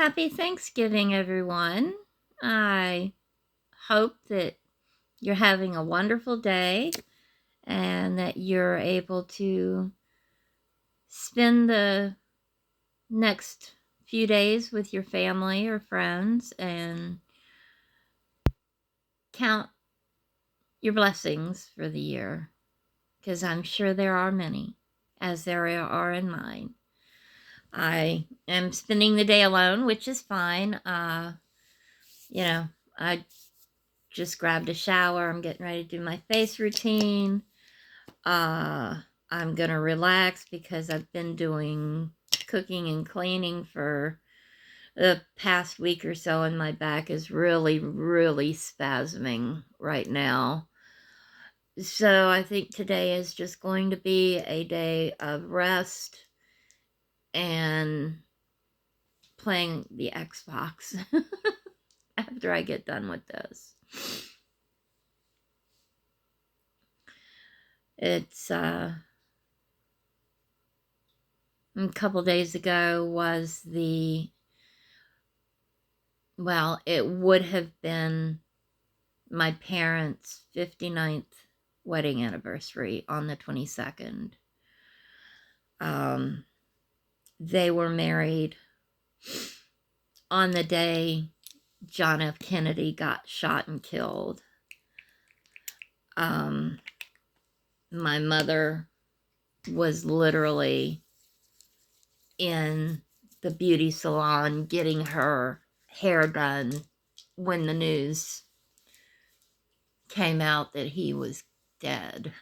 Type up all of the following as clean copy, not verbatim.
Happy Thanksgiving, everyone. I hope that you're having a wonderful day and that you're able to spend the next few days with your family or friends and count your blessings for the year, because I'm sure there are many, as there are in mine. I am spending the day alone, which is fine. I just grabbed a shower. I'm getting ready to do my face routine. I'm gonna relax because I've been doing cooking and cleaning for the past week or so, and my back is really, really spasming right now. So I think today is just going to be a day of rest and playing the Xbox after I get done with this. It's a couple days ago was it would have been my parents' 59th wedding anniversary on the 22nd. They were married on the day John F. Kennedy got shot and killed. My mother was literally in the beauty salon getting her hair done when the news came out that he was dead.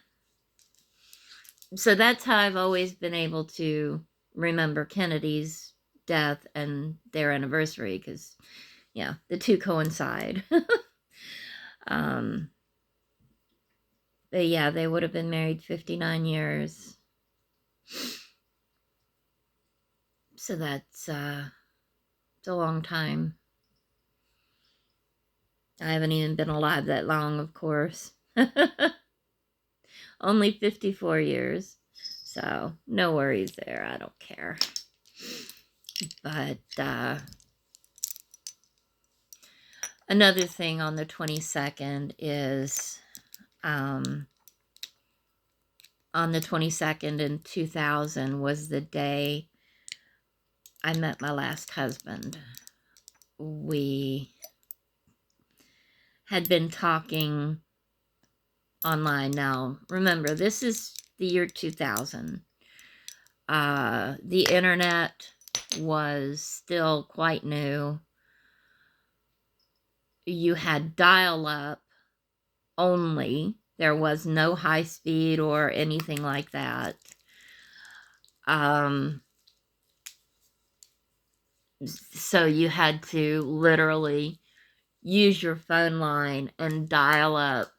So that's how I've always been able to remember Kennedy's death and their anniversary, because the two coincide. But yeah, they would have been married 59 years. So that's it's a long time. I haven't even been alive that long, of course. Only 54 years. So no worries there. I don't care. But another thing on the 22nd is on the 22nd in 2000 was the day I met my last husband. We had been talking online. Now, remember, this is the year 2000. The internet was still quite new. You had dial-up only. There was no high speed or anything like that. So you had to literally use your phone line and dial up.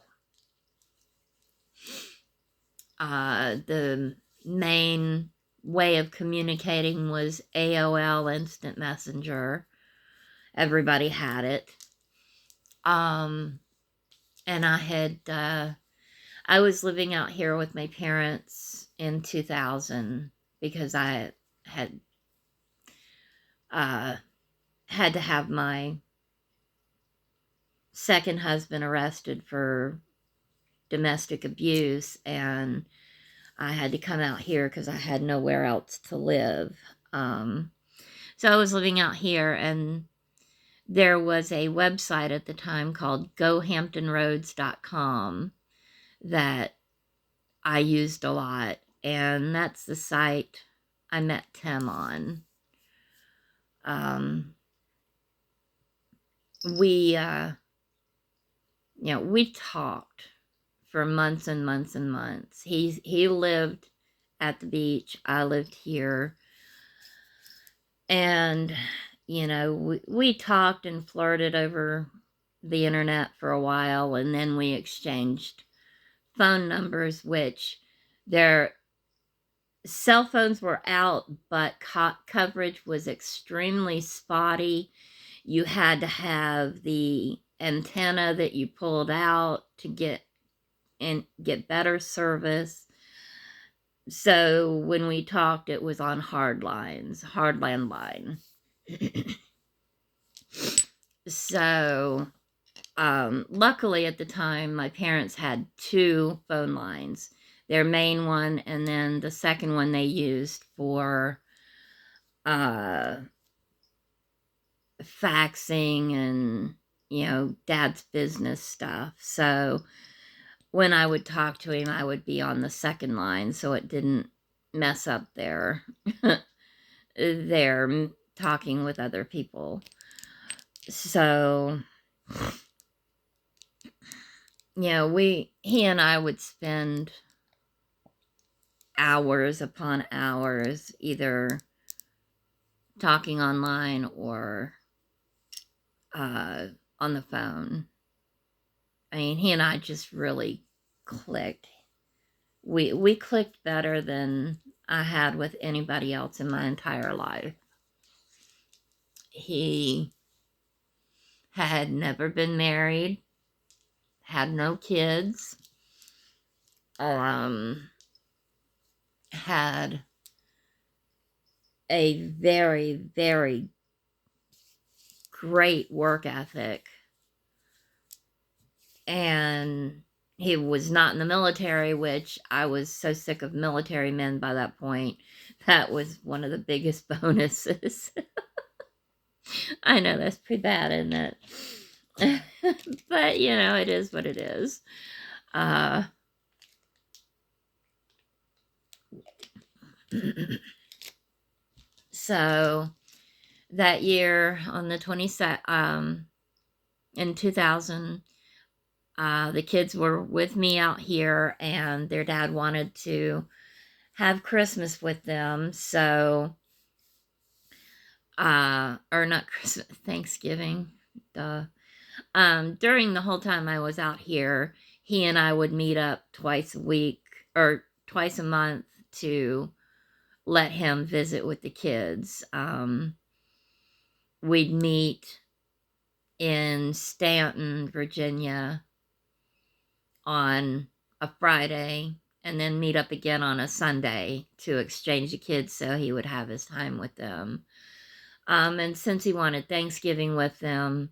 The main way of communicating was AOL Instant Messenger. Everybody had it. And I was living out here with my parents in 2000 because I had to have my second husband arrested for domestic abuse, and I had to come out here because I had nowhere else to live. So I was living out here, and there was a website at the time called GoHamptonRoads.com that I used a lot, and that's the site I met Tim on. We talked for months and months and months. He lived at the beach. I lived here. And, we talked and flirted over the internet for a while, and then we exchanged phone numbers, which their cell phones were out, but coverage was extremely spotty. You had to have the antenna that you pulled out to get better service. So when we talked, it was on hard landline. So, luckily at the time, my parents had two phone lines, their main one, and then the second one they used for uh, faxing and, dad's business stuff. So when I would talk to him, I would be on the second line so it didn't mess up their talking with other people. So, he and I would spend hours upon hours either talking online or on the phone. I mean, he and I just really clicked. We clicked better than I had with anybody else in my entire life. He had never been married, had no kids, had a very, very great work ethic, and he was not in the military, which I was so sick of military men by that point. That was one of the biggest bonuses. I know that's pretty bad, isn't it? But, it is what it is. So that year on the 22nd, in 2000, the kids were with me out here, and their dad wanted to have Christmas with them. So, or not Christmas, Thanksgiving. Duh. During the whole time I was out here, he and I would meet up twice a week or twice a month to let him visit with the kids. We'd meet in Stanton, Virginia on a Friday and then meet up again on a Sunday to exchange the kids so he would have his time with them. And since he wanted Thanksgiving with them,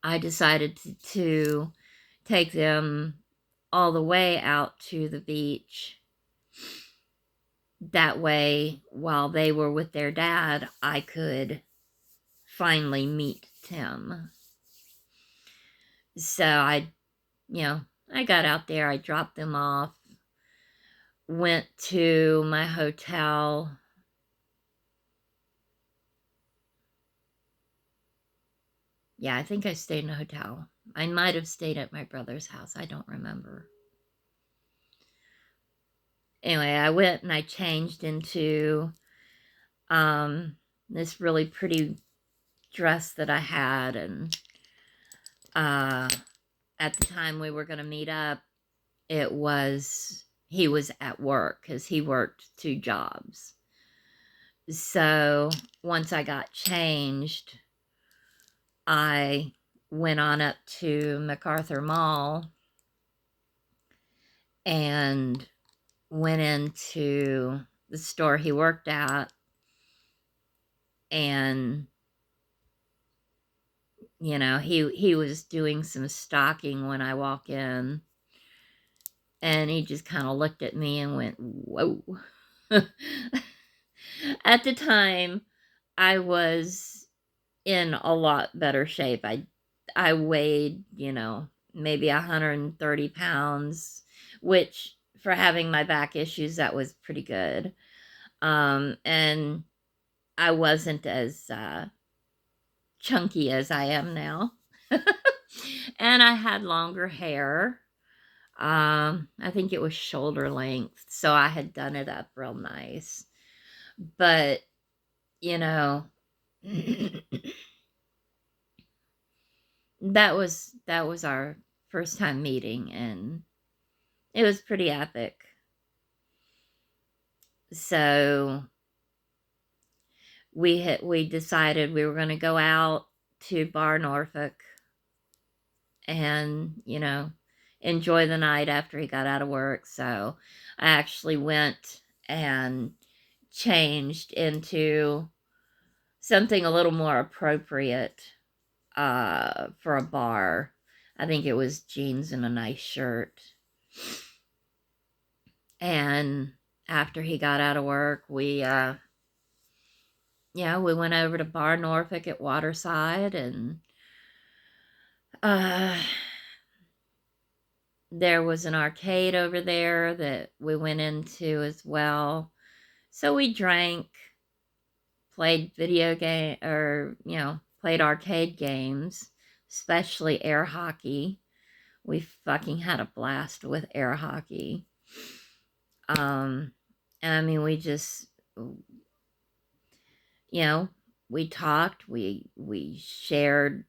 I decided to take them all the way out to the beach. That way, while they were with their dad, I could finally meet Tim. So I got out there, I dropped them off, went to my hotel. Yeah, I think I stayed in a hotel. I might have stayed at my brother's house. I don't remember. Anyway, I went and I changed into this really pretty dress that I had, and at the time we were going to meet up, he was at work because he worked two jobs. So once I got changed, I went on up to MacArthur Mall and went into the store he worked at, and he was doing some stocking when I walk in, and he just kind of looked at me and went, whoa. At the time, I was in a lot better shape. I weighed, maybe 130 pounds, which for having my back issues, that was pretty good. And I wasn't as chunky as I am now. And I had longer hair. I think it was shoulder length, so I had done it up real nice. But, that was our first time meeting, and it was pretty epic. So we decided we were going to go out to Bar Norfolk and, enjoy the night after he got out of work. So I actually went and changed into something a little more appropriate for a bar. I think it was jeans and a nice shirt. And after he got out of work, we went over to Bar Norfolk at Waterside, and uh there was an arcade over there that we went into as well. So we drank, played video game, or played arcade games, especially air hockey. We fucking had a blast with air hockey. And I mean, we just, we talked, we shared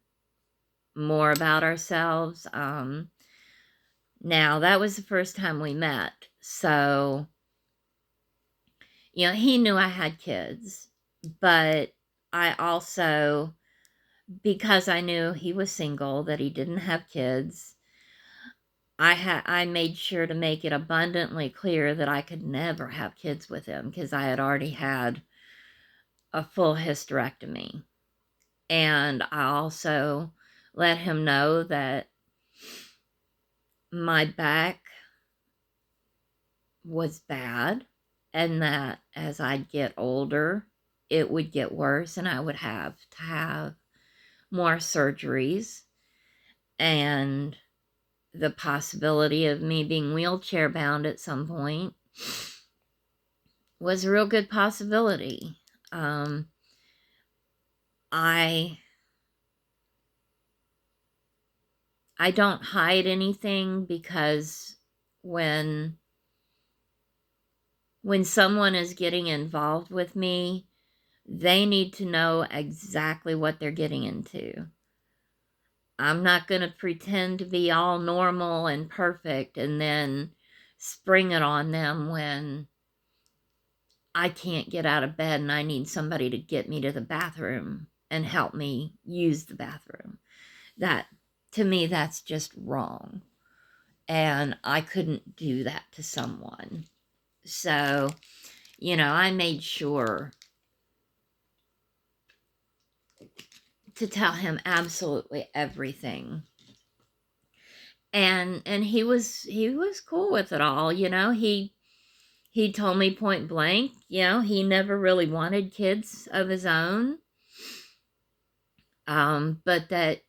more about ourselves. Now that was the first time we met, so he knew I had kids, but I also, because I knew he was single, that he didn't have kids, I made sure to make it abundantly clear that I could never have kids with him, because I had already had a full hysterectomy. And I also let him know that my back was bad, and that as I'd get older, it would get worse, and I would have to have more surgeries, and the possibility of me being wheelchair bound at some point was a real good possibility. I don't hide anything, because when someone is getting involved with me, they need to know exactly what they're getting into. I'm not going to pretend to be all normal and perfect and then spring it on them when I can't get out of bed and I need somebody to get me to the bathroom and help me use the bathroom. That, to me, that's just wrong. And I couldn't do that to someone. So, I made sure to tell him absolutely everything. And he was cool with it all. He told me point blank, he never really wanted kids of his own. But that,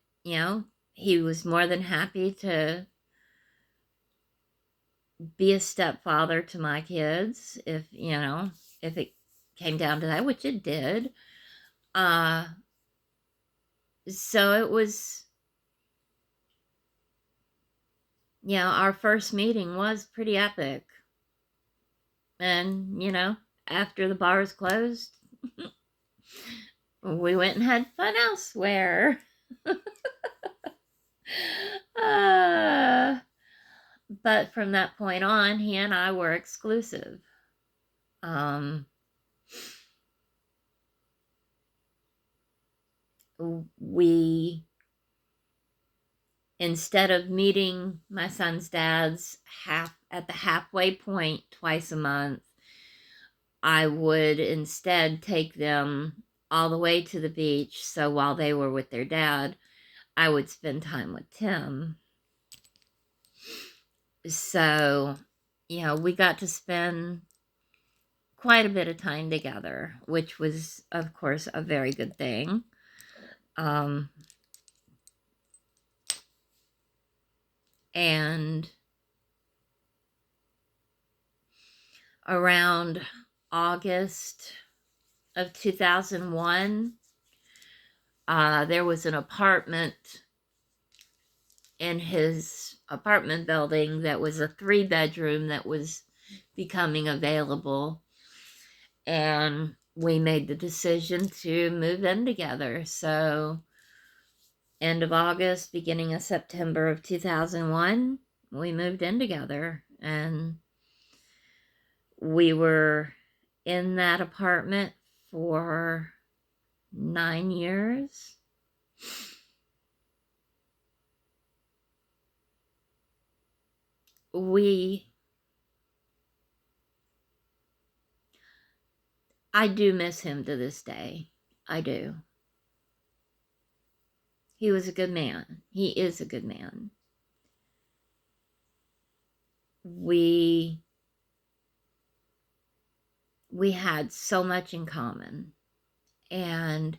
he was more than happy to be a stepfather to my kids if it came down to that, which it did. So it was, our first meeting was pretty epic. And, after the bars closed, we went and had fun elsewhere. But from that point on, he and I were exclusive. We, instead of meeting my son's dad's at the halfway point twice a month, I would instead take them all the way to the beach. So while they were with their dad, I would spend time with Tim. So, we got to spend quite a bit of time together, which was, of course, a very good thing. And around August of 2001, there was an apartment in his apartment building that was a 3-bedroom that was becoming available, and we made the decision to move in together. So end of August, beginning of September of 2001, we moved in together, and we were in that apartment for 9 years. I do miss him to this day. I do. He was a good man. He is a good man. We had so much in common, and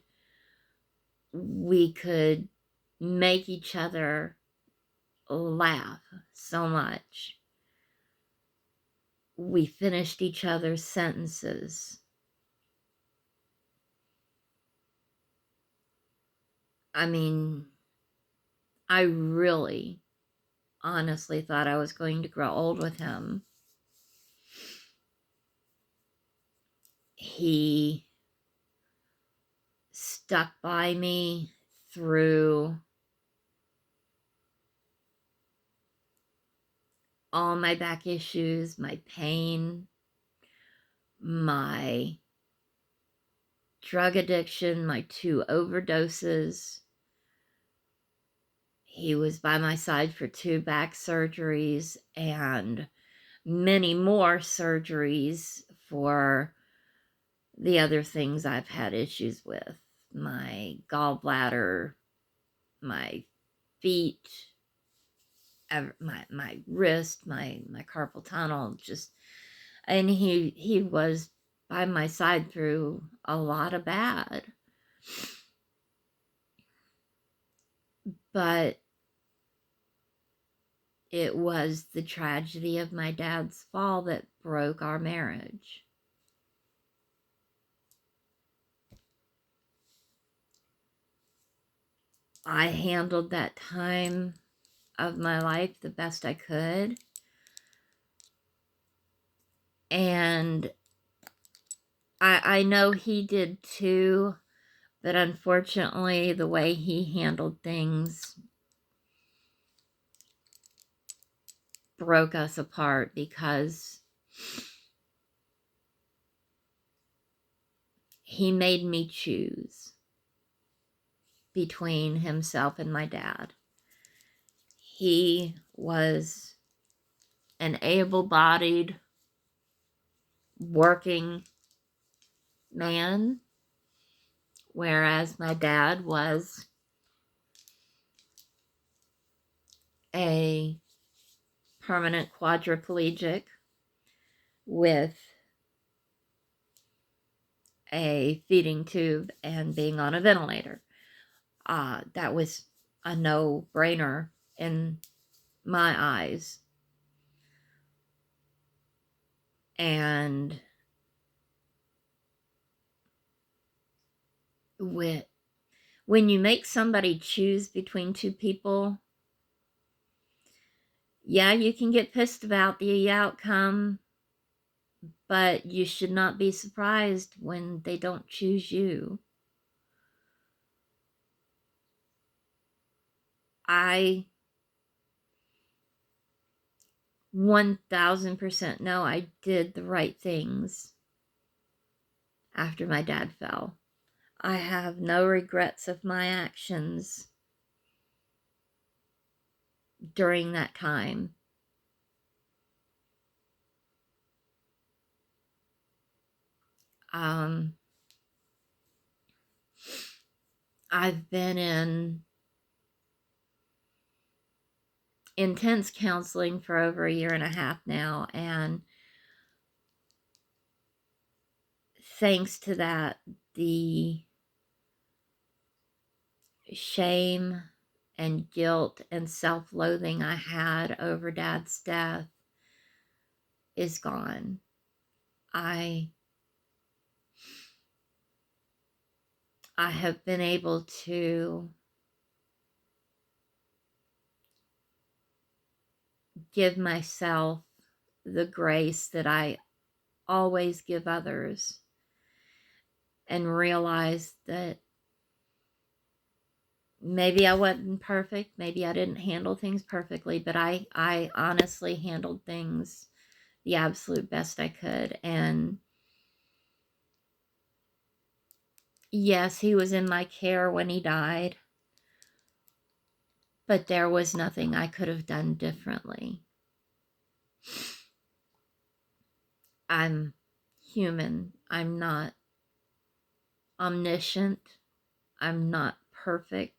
we could make each other laugh so much. We finished each other's sentences. I mean, I really honestly thought I was going to grow old with him. He stuck by me through all my back issues, my pain, my drug addiction, my 2 overdoses. He was by my side for 2 back surgeries and many more surgeries for the other things I've had issues with. My gallbladder, my feet, my wrist, my carpal tunnel, just, and he was by my side through a lot of bad. But it was the tragedy of my dad's fall that broke our marriage. I handled that time of my life the best I could. And I know he did too, but unfortunately the way he handled things broke us apart, because he made me choose between himself and my dad. He was an able-bodied, working man, whereas my dad was a permanent quadriplegic with a feeding tube and being on a ventilator. That was a no-brainer in my eyes. And when you make somebody choose between 2 people, yeah, you can get pissed about the outcome, but you should not be surprised when they don't choose you. I 1000% know I did the right things after my dad fell. I have no regrets of my actions during that time. I've been in intense counseling for over 1.5 years now, and thanks to that, the shame and guilt and self-loathing I had over Dad's death is gone. I have been able to give myself the grace that I always give others, and realize that maybe I wasn't perfect, maybe I didn't handle things perfectly, but I honestly handled things the absolute best I could. And yes, he was in my care when he died, but there was nothing I could have done differently. I'm human. I'm not omniscient. I'm not perfect.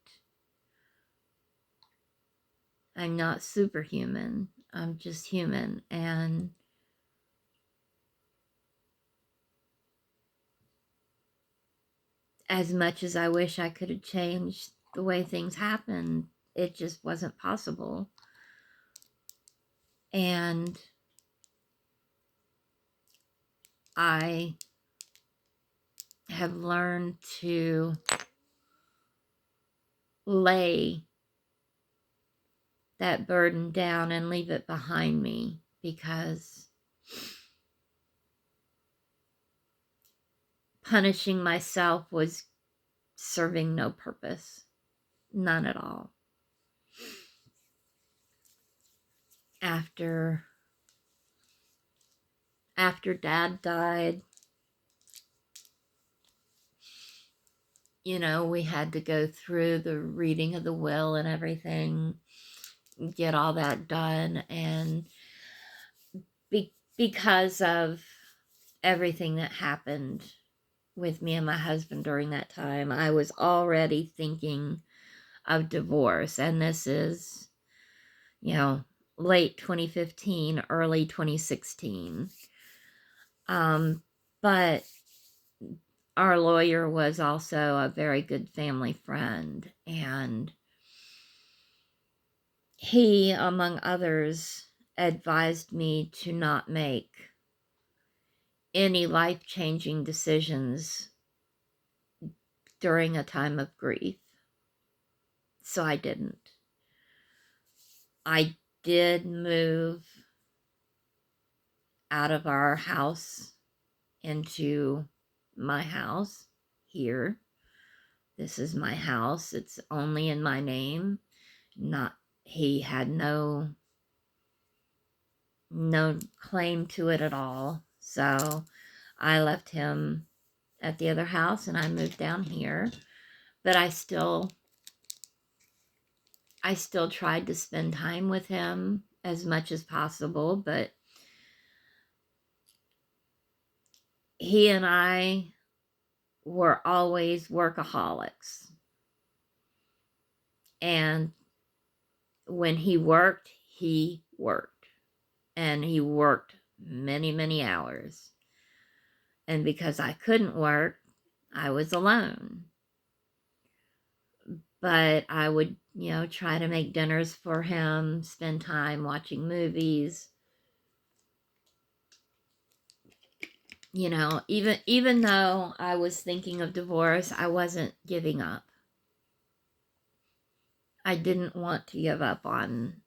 I'm not superhuman. I'm just human. And as much as I wish I could have changed the way things happened, it just wasn't possible. And I have learned to lay that burden down and leave it behind me, because punishing myself was serving no purpose. None at all. After Dad died, we had to go through the reading of the will and everything, get all that done. And because of everything that happened with me and my husband during that time, I was already thinking of divorce. And this is, late 2015, early 2016. But our lawyer was also a very good family friend, and he, among others, advised me to not make any life-changing decisions during a time of grief. So I didn't. I did move out of our house into my house here. This is my house. It's only in my name. He had no claim to it at all. So I left him at the other house and I moved down here. But I still tried to spend time with him as much as possible, but he and I were always workaholics. And when he worked, and he worked many, many hours. And because I couldn't work, I was alone. But I would, try to make dinners for him, spend time watching movies. Even though I was thinking of divorce, I wasn't giving up. I didn't want to give up on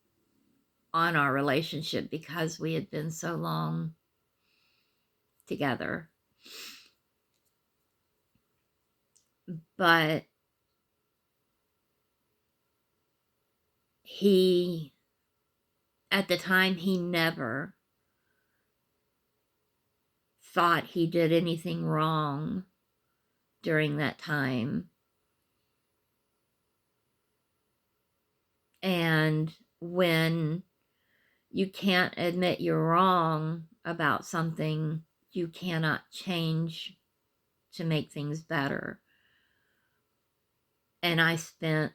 our relationship because we had been so long together. But at the time, he never thought he did anything wrong during that time. And when you can't admit you're wrong about something, you cannot change to make things better. And I spent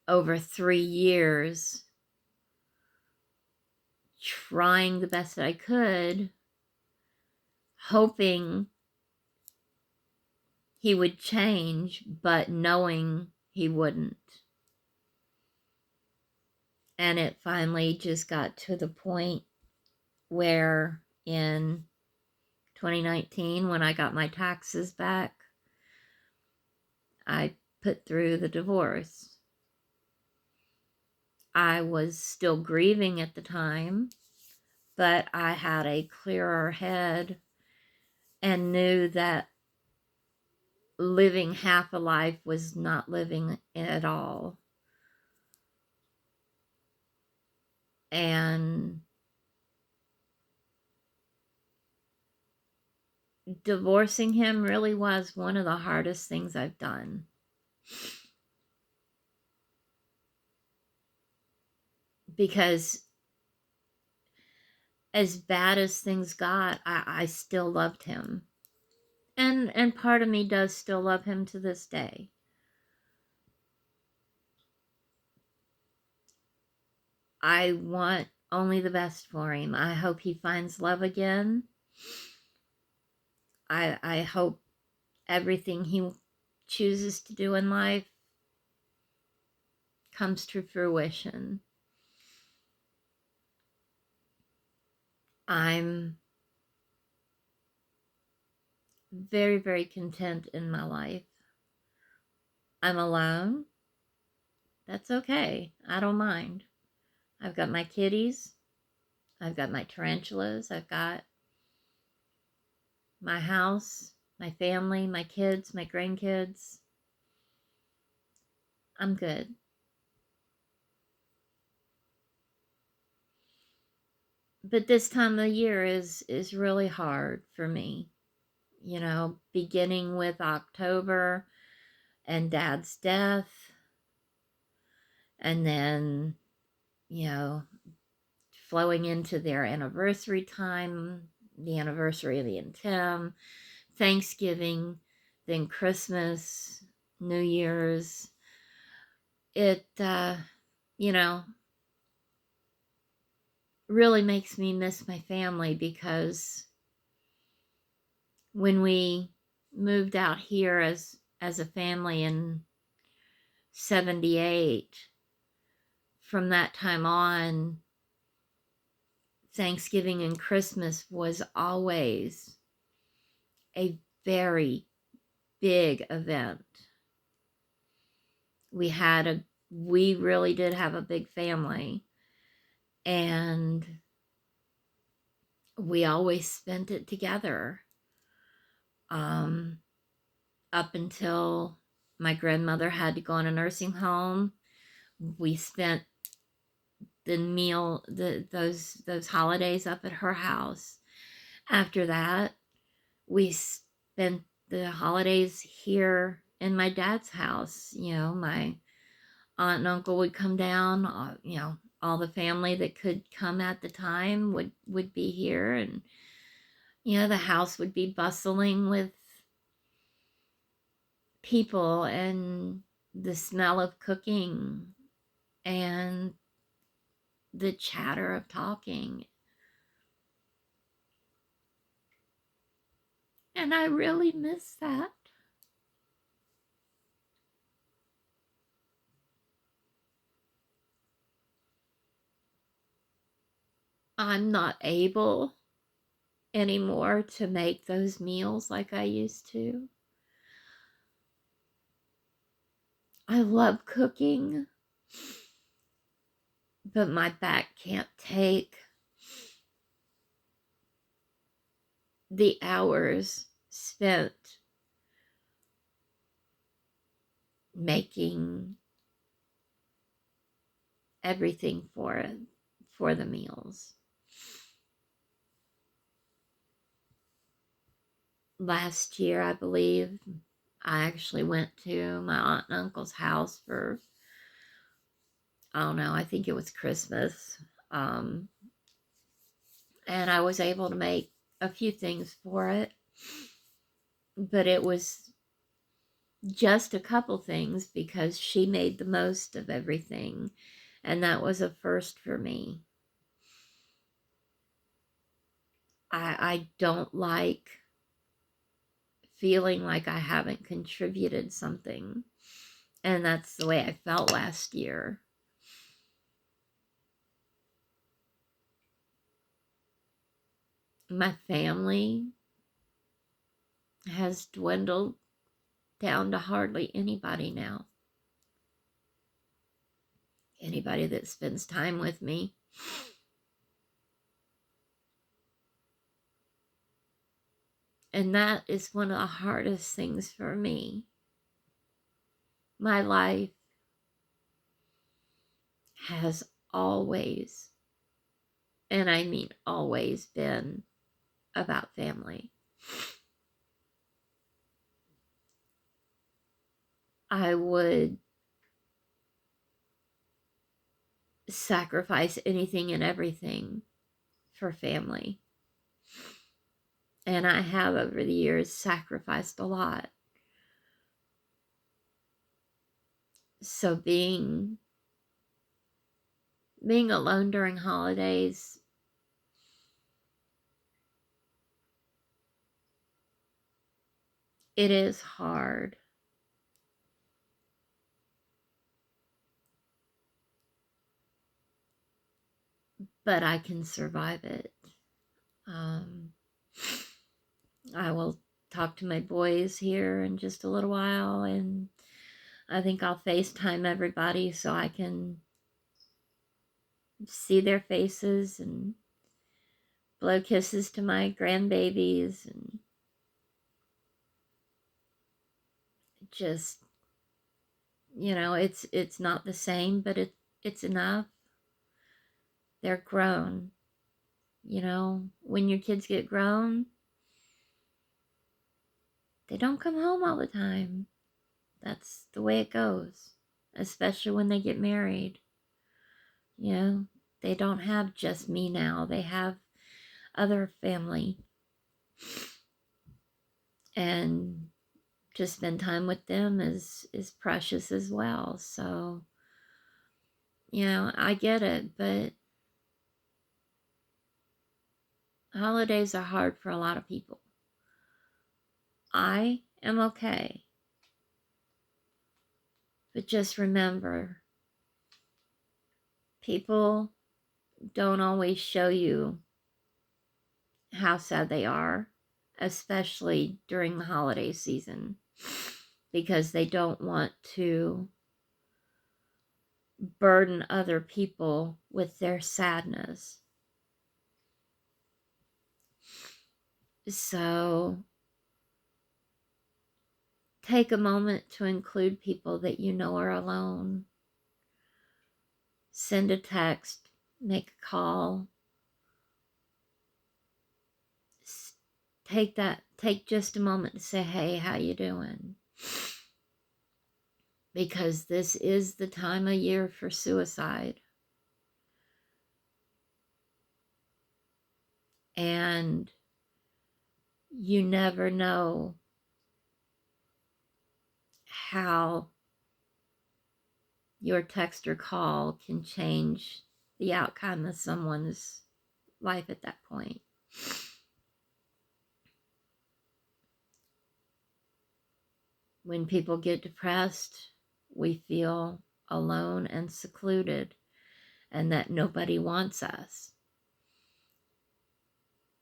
over 3 years trying the best that I could, hoping he would change, but knowing he wouldn't. And it finally just got to the point where in 2019, when I got my taxes back, I put through the divorce. I was still grieving at the time, but I had a clearer head and knew that living half a life was not living at all. And divorcing him really was one of the hardest things I've done. Because as bad as things got, I still loved him. And part of me does still love him to this day. I want only the best for him. I hope he finds love again. I hope everything he chooses to do in life comes to fruition. I'm very, very content in my life. I'm alone. That's okay. I don't mind. I've got my kitties. I've got my tarantulas. I've got my house, my family, my kids, my grandkids. I'm good. But this time of year is really hard for me. You know, beginning with October and Dad's death, and then, you know, flowing into their anniversary time, the anniversary of the Tim, Thanksgiving, then Christmas, New Year's. It, you know, really makes me miss my family, because when we moved out here as a family in 78, from that time on, Thanksgiving and Christmas was always a very big event. We really did have a big family, and we always spent it together. Um, Up until my grandmother had to go in a nursing home, we spent those holidays up at her house. After that, we spent the holidays here in my dad's house. You know, my aunt and uncle would come down. You know, all the family that could come at the time would be here, and you know, the house would be bustling with people and the smell of cooking and the chatter of talking. And I really miss that. I'm not able anymore to make those meals like I used to. I love cooking, but my back can't take the hours spent making everything for the meals. Last year, I believe, I actually went to my aunt and uncle's house for, I don't know, I think it was Christmas. Um, and I was able to make a few things for it, but it was just a couple things because she made the most of everything, and that was a first for me. I don't like feeling like I haven't contributed something, and that's the way I felt last year. My family has dwindled down to hardly anybody now. Anybody that spends time with me. And that is one of the hardest things for me. My life has always, and I mean always, been about family. I would sacrifice anything and everything for family. And I have over the years sacrificed a lot. So being alone during holidays, it is hard. But I can survive it. Um, I will talk to my boys here in just a little while, and I think I'll FaceTime everybody so I can see their faces and blow kisses to my grandbabies, and just, it's not the same, but it's enough. They're grown. When your kids get grown, they don't come home all the time. That's the way it goes, especially when they get married. They don't have just me now. They have other family. And to spend time with them is precious as well. So, I get it, but holidays are hard for a lot of people. I am okay. But just remember, people don't always show you how sad they are, especially during the holiday season, because they don't want to burden other people with their sadness. So take a moment to include people that you know are alone. Send a text, make a call. Take just a moment to say, hey, how you doing? Because this is the time of year for suicide. And you never know how your text or call can change the outcome of someone's life at that point. When people get depressed, we feel alone and secluded, and that nobody wants us.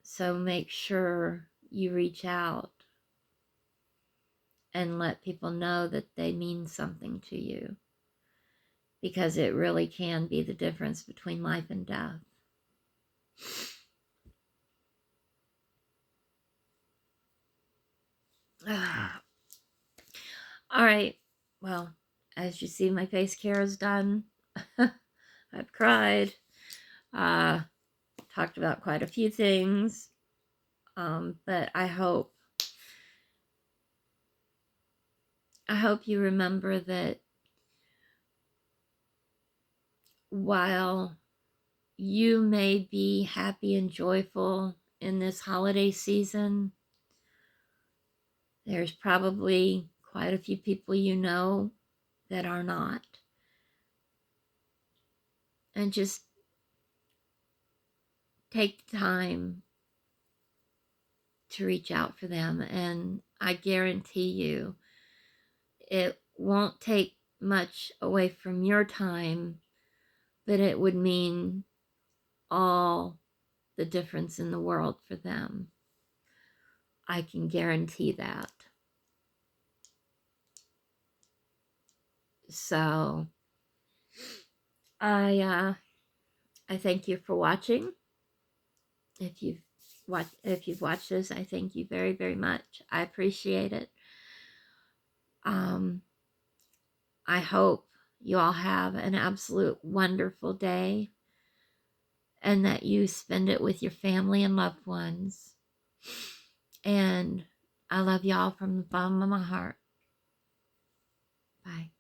So make sure you reach out and let people know that they mean something to you, because it really can be the difference between life and death. All right. Well, as you see, my face care is done. I've cried. Talked about quite a few things. But I hope you remember that while you may be happy and joyful in this holiday season, there's probably quite a few people you know that are not. And just take the time to reach out for them. And I guarantee you, it won't take much away from your time, but it would mean all the difference in the world for them. I can guarantee that. So I thank you for watching. If you've watched this, I thank you very, very much. I appreciate it. I hope you all have an absolute wonderful day, and that you spend it with your family and loved ones. And I love y'all from the bottom of my heart. Bye.